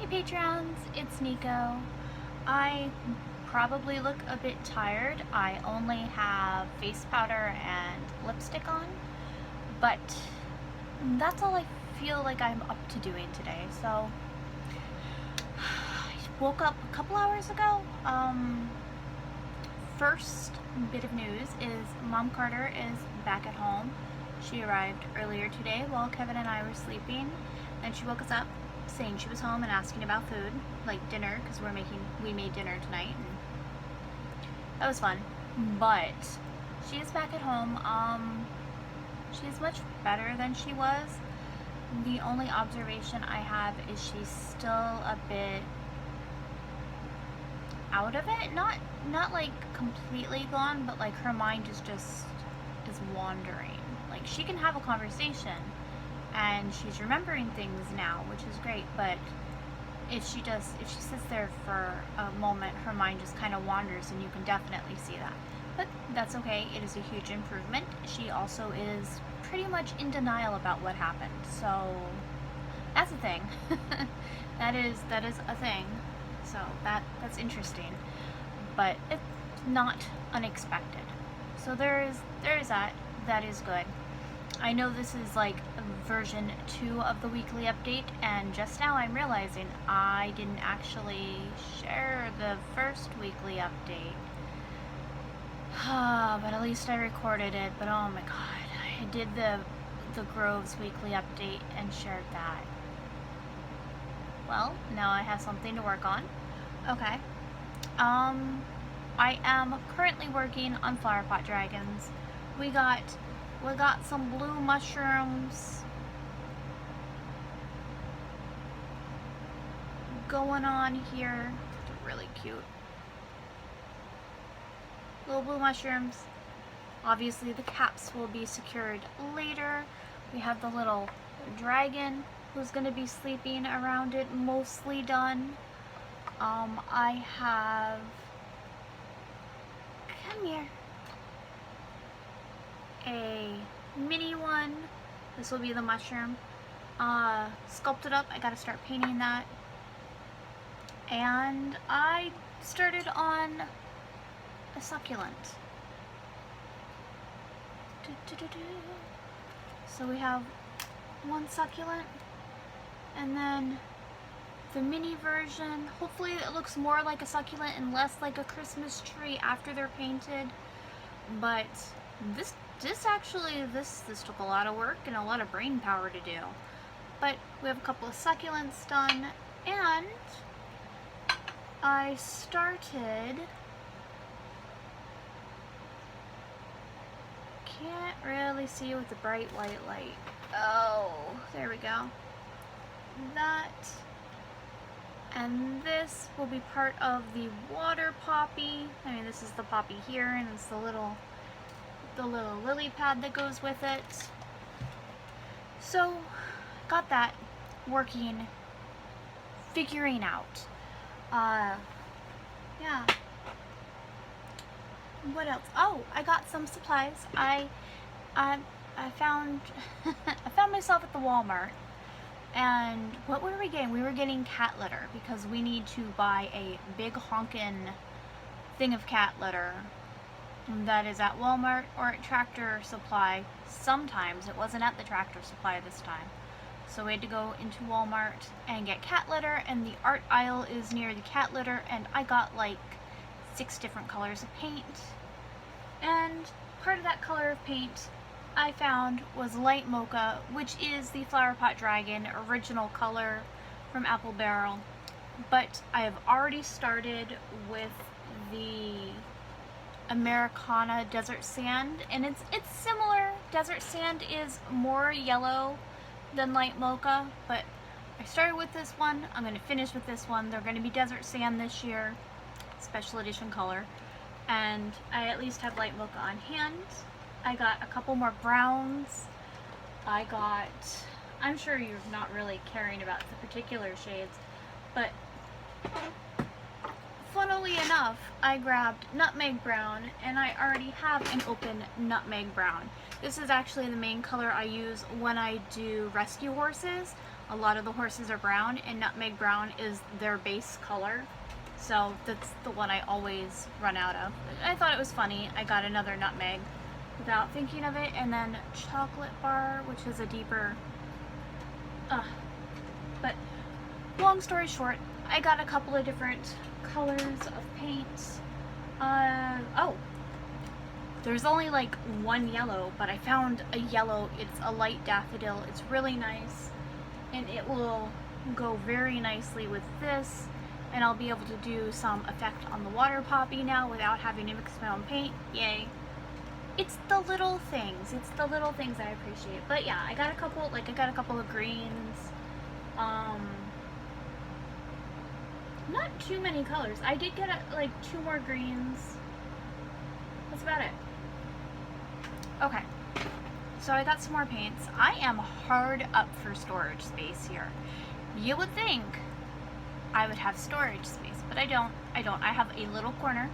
Hey Patreons, it's Nico. I probably look a bit tired. I only have face powder and lipstick on, but that's all I feel like I'm up to doing today. So I woke up a couple hours ago. First bit of news is Mom Carter is back at home. She arrived earlier today while Kevin and I were sleeping, and she woke us up saying she was home and asking about food, like dinner, because we made dinner tonight, and that was fun. But she is back at home. She's much better than she was. The only observation I have is she's still a bit out of it. Not like completely gone, but like her mind is wandering. Like she can have a conversation and she's remembering things now, which is great, but if she sits there for a moment, her mind just kind of wanders, and you can definitely see that. But that's okay. It is a huge improvement. She also is pretty much in denial about what happened. So that's a thing. that is a thing. So that's interesting. But it's not unexpected. So there is that. That is good. I know this is like version 2 of the weekly update, and just now I'm realizing I didn't actually share the first weekly update. But at least I recorded it. But oh my god, I did the Groves weekly update and shared that. Well, now I have something to work on. Okay. I am currently working on flower pot dragons. We got some blue mushrooms going on here. They're really cute. Little blue mushrooms. Obviously the caps will be secured later. We have the little dragon who's going to be sleeping around it, mostly done. I have... Come here. A mini one. This will be the mushroom. Sculpted up. I gotta start painting that. And I started on a succulent. So we have one succulent, and then the mini version. Hopefully it looks more like a succulent and less like a Christmas tree after they're painted. But this took a lot of work and a lot of brain power to do. But we have a couple of succulents done, and I started... Can't really see with the bright white light. Oh, there we go. That, and this will be part of the water poppy. I mean, this is the poppy here, and it's the little lily pad that goes with it. So, got that working, figuring out. Yeah. What else? Oh, I got some supplies. I found I found myself at the Walmart, and what were we getting? We were getting cat litter because we need to buy a big honkin' thing of cat litter. That is at Walmart or at Tractor Supply. Sometimes it wasn't at the Tractor Supply this time. So we had to go into Walmart and get cat litter, and the art aisle is near the cat litter, and I got like 6 different colors of paint. And part of that color of paint I found was light mocha, which is the Flower Pot Dragon original color from Apple Barrel. But I have already started with the Americana Desert Sand, and it's similar. Desert Sand is more yellow than light mocha, but I started with this one. I'm going to finish with this one. They're going to be Desert Sand this year, special edition color, and I at least have light mocha on hand. I got a couple more browns. I'm sure you're not really caring about the particular shades, but funnily enough, I grabbed Nutmeg Brown, and I already have an open Nutmeg Brown. This is actually the main color I use when I do rescue horses. a lot of the horses are brown, and nutmeg brown is their base color. So that's the one I always run out of. I thought it was funny. I got another nutmeg without thinking of it, and then chocolate bar, which is a deeper, but long story short, I got a couple of different colors of paint. Oh, there's only like one yellow, but I found a yellow. It's a light daffodil. It's really nice, and it will go very nicely with this, and I'll be able to do some effect on the water poppy now without having to mix my own paint. Yay. It's the little things. It's the little things I appreciate. But yeah, I got a couple of greens. Not too many colors. I did get like 2 more greens. That's about it. Okay. So I got some more paints. I am hard up for storage space here. You would think I would have storage space, but I don't. I have a little corner.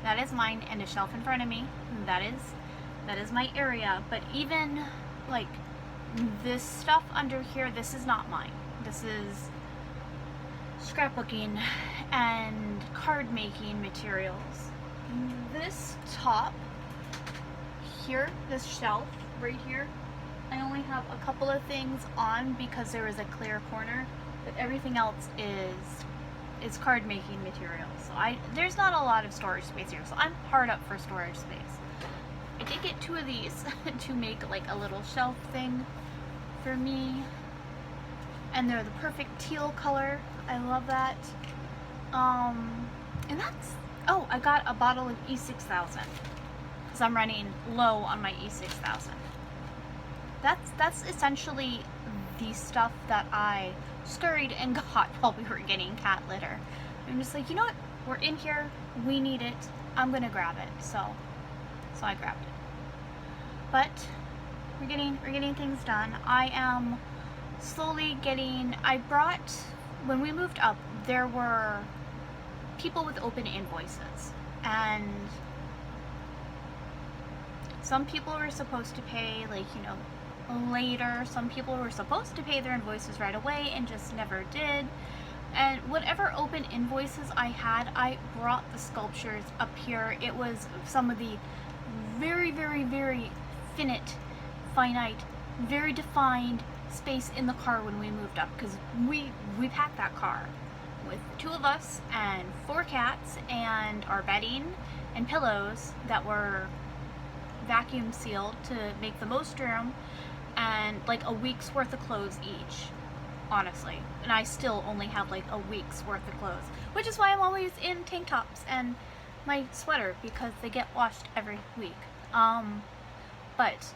That is mine, and a shelf in front of me. That is my area. But even like this stuff under here, this is not mine. This is scrapbooking and card making materials. This top here, this shelf right here, I only have a couple of things on because there is a clear corner, but everything else is card making materials. So there's not a lot of storage space here, so I'm hard up for storage space. I did get 2 of these to make like a little shelf thing for me, and they're the perfect teal color. I love that. And that's, oh, I got a bottle of E6000 because I'm running low on my E6000. That's essentially the stuff that I scurried and got while we were getting cat litter. I'm just like, you know what? We're in here. We need it. I'm gonna grab it. So I grabbed it. But we're getting things done. I am slowly getting. When we moved up, there were people with open invoices, and some people were supposed to pay later. Some people were supposed to pay their invoices right away and just never did. And whatever open invoices I had, I brought the sculptures up here. It was some of the very, very, very finite, very defined space in the car when we moved up, because we packed that car with 2 of us and 4 cats and our bedding and pillows that were vacuum sealed to make the most room, and like a week's worth of clothes each, honestly. And I still only have like a week's worth of clothes, which is why I'm always in tank tops and my sweater, because they get washed every week. But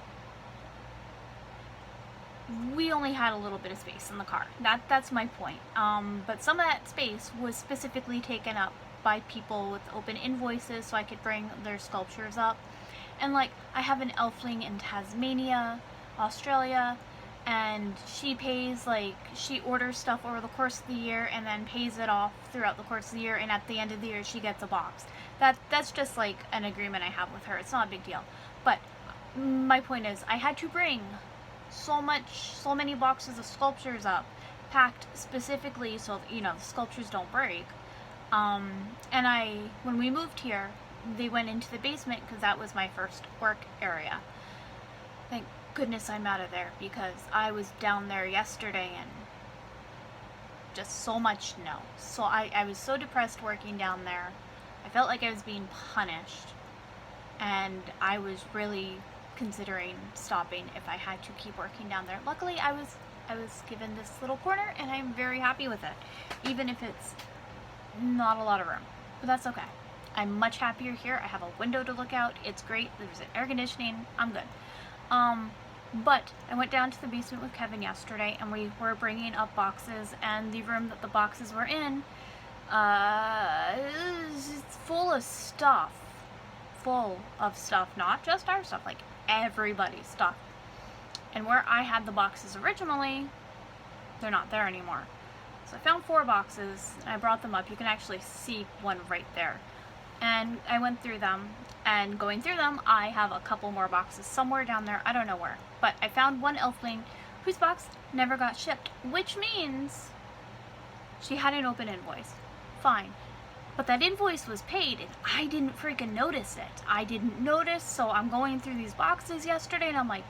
we only had a little bit of space in the car. That's my point. But some of that space was specifically taken up by people with open invoices, so I could bring their sculptures up. And like, I have an elfling in Tasmania, Australia, and she orders stuff over the course of the year and then pays it off throughout the course of the year, and at the end of the year she gets a box. That's just like an agreement I have with her. It's not a big deal. But my point is, I had to bring so many boxes of sculptures up, packed specifically so the sculptures don't break. And when we moved here, they went into the basement because that was my first work area. Thank goodness I'm out of there, because I was down there yesterday and just so much snow. So I was so depressed working down there. I felt like I was being punished, and I was really considering stopping if I had to keep working down there. Luckily, I was given this little corner, and I'm very happy with it, even if it's not a lot of room. But that's okay. I'm much happier here. I have a window to look out. It's great. There's an air conditioning. I'm good. But I went down to the basement with Kevin yesterday, and we were bringing up boxes, and the room that the boxes were in, it's full of stuff. Not just our stuff, like everybody's stuff. And where I had the boxes originally, they're not there anymore. So I found 4 boxes, and I brought them up. You can actually see one right there. And I went through them, and going through them, I have a couple more boxes somewhere down there. I don't know where. But I found one elfling whose box never got shipped, which means she had an open invoice. Fine. But that invoice was paid and I didn't freaking notice it. I didn't notice, so I'm going through these boxes yesterday and I'm like,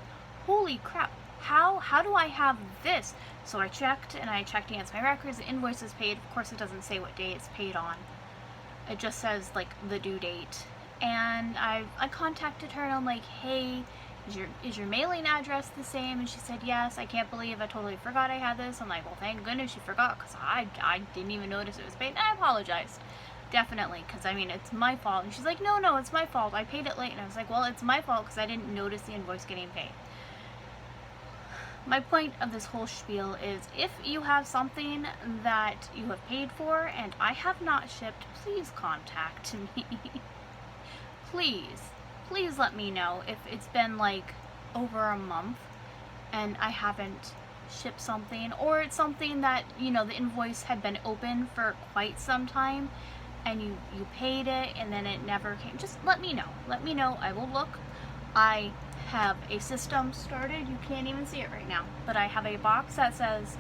holy crap, how do I have this? So I checked against my records, the invoice is paid. Of course it doesn't say what day it's paid on. It just says like the due date. And I contacted her and I'm like, hey, is your mailing address the same? And she said yes. I can't believe I totally forgot I had this. I'm like, well, thank goodness you forgot, because I didn't even notice it was paid. And I apologized. Definitely, because I mean, it's my fault. And she's like, no, it's my fault. I paid it late. And I was like, well, it's my fault because I didn't notice the invoice getting paid. My point of this whole spiel is, if you have something that you have paid for and I have not shipped, please contact me. Please let me know if it's been like over a month and I haven't shipped something, or it's something that, you know, the invoice had been open for quite some time and you paid it and then it never came. Just let me know. I will look. I have a system started. You can't even see it right now, but I have a box that says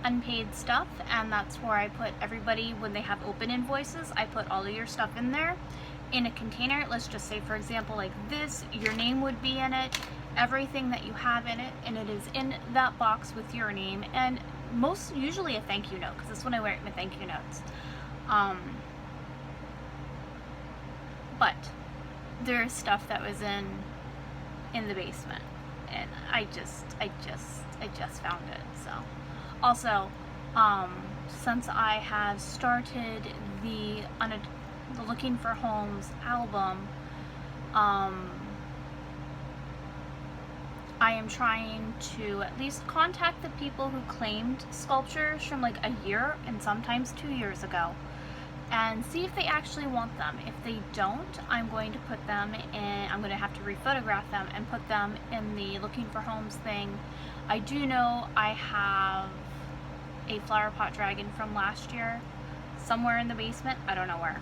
unpaid stuff, and that's where I put everybody when they have open invoices. I put all of your stuff in there in a container. Let's just say, for example, like this, your name would be in it, everything that you have in it, and it is in that box with your name, and usually a thank you note, because that's when I write my thank you notes. But there's stuff that was in the basement, and I just found it. So also, since I have started the Looking for Homes album, I am trying to at least contact the people who claimed sculptures from like a year and sometimes 2 years ago, and see if they actually want them. If they don't, I'm going to put them in, I'm going to have to rephotograph them and put them in the Looking for Homes thing. I do know I have a flower pot dragon from last year somewhere in the basement. I don't know where.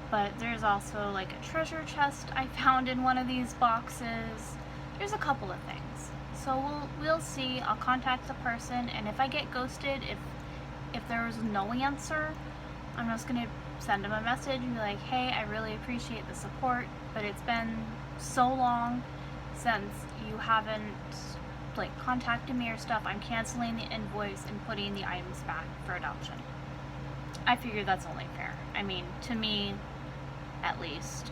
But there's also like a treasure chest I found in one of these boxes. There's a couple of things. So we'll see. I'll contact the person, and if I get ghosted, if there's no answer, I'm just gonna send them a message and be like, hey, I really appreciate the support, but it's been so long since you haven't like contacted me or stuff. I'm canceling the invoice and putting the items back for adoption. I figure that's only fair. I mean, to me, at least.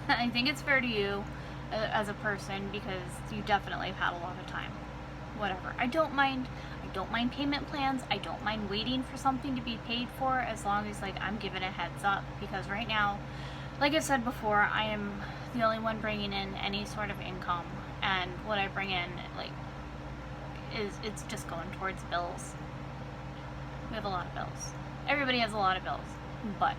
I think it's fair to you as a person, because you definitely have had a lot of time. Whatever. I don't mind payment plans. I don't mind waiting for something to be paid for, as long as like I'm given a heads up, because right now, like I said before, I am the only one bringing in any sort of income, and what I bring in like it's just going towards bills. We have a lot of bills. Everybody has a lot of bills, but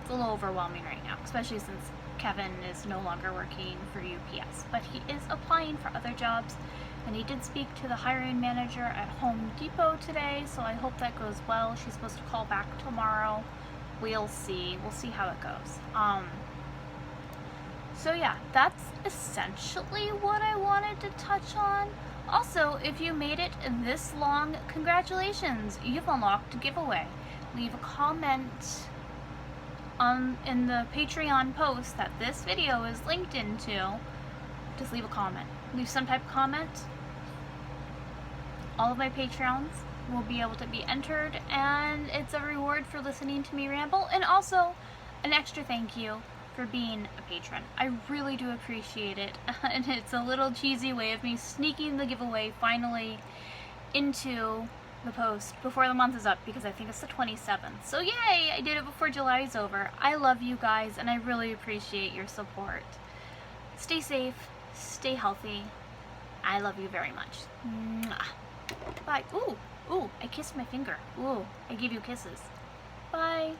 it's a little overwhelming right now, especially since Kevin is no longer working for UPS, but he is applying for other jobs, and he did speak to the hiring manager at Home Depot today, so I hope that goes well. She's supposed to call back tomorrow. We'll see how it goes. So yeah, that's essentially what I wanted to touch on. Also, if you made it this long, congratulations, you've unlocked a giveaway. Leave a comment in the Patreon post that this video is linked into. Just leave a comment. Leave some type of comment. All of my Patreons will be able to be entered, and it's a reward for listening to me ramble, and also an extra thank you for being a patron. I really do appreciate it, and it's a little cheesy way of me sneaking the giveaway finally into the post before the month is up, because I think it's the 27th. So yay, I did it before July is over. I love you guys, and I really appreciate your support. Stay safe, stay healthy. I love you very much. Mwah. Bye. Ooh, I kissed my finger. Ooh, I give you kisses. Bye.